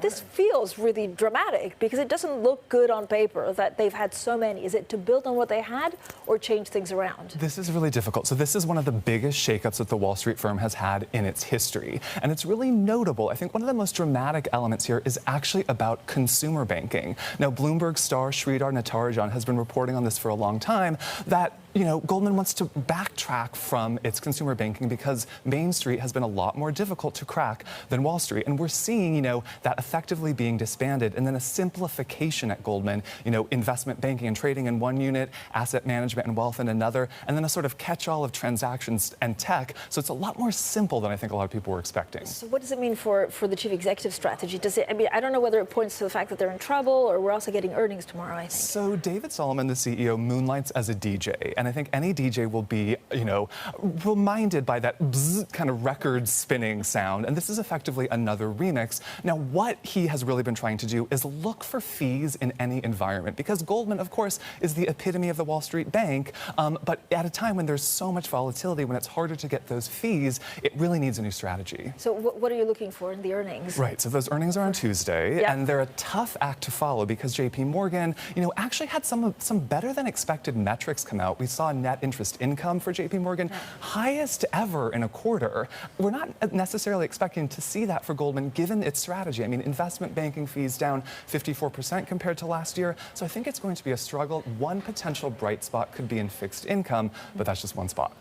This feels really dramatic because it doesn't look good on paper that they've had so many. Is it to build on what they had or change things around? This is really difficult. So this is one of the biggest shakeups that the Wall Street firm has had in its history. And it's really notable. I think one of the most dramatic elements here is actually about consumer banking. Now, Bloomberg star Sridhar Natarajan has been reporting on this for a long time that Goldman wants to backtrack from its consumer banking because Main Street has been a lot more difficult to crack than Wall Street. And we're seeing, that effectively being disbanded and then a simplification at Goldman, investment banking and trading in one unit, asset management and wealth in another, and then a sort of catch-all of transactions and tech. So it's a lot more simple than I think a lot of people were expecting. So what does it mean for the chief executive strategy? I don't know whether it points to the fact that they're in trouble or we're also getting earnings tomorrow, I think. So David Solomon, the CEO, moonlights as a DJ. And I think any DJ will be, reminded by that bzz kind of record spinning sound. And this is effectively another remix. Now, what he has really been trying to do is look for fees in any environment, because Goldman, of course, is the epitome of the Wall Street bank. But at a time when there's so much volatility, when it's harder to get those fees, it really needs a new strategy. So what are you looking for in the earnings? Right. So those earnings are on Tuesday, Yep. and they're a tough act to follow because JP Morgan, actually had some better than expected metrics come out. We saw net interest income for JP Morgan, highest ever in a quarter. We're not necessarily expecting to see that for Goldman, given its strategy. I mean, investment banking fees down 54% compared to last year. So I think it's going to be a struggle. One potential bright spot could be in fixed income, but that's just one spot.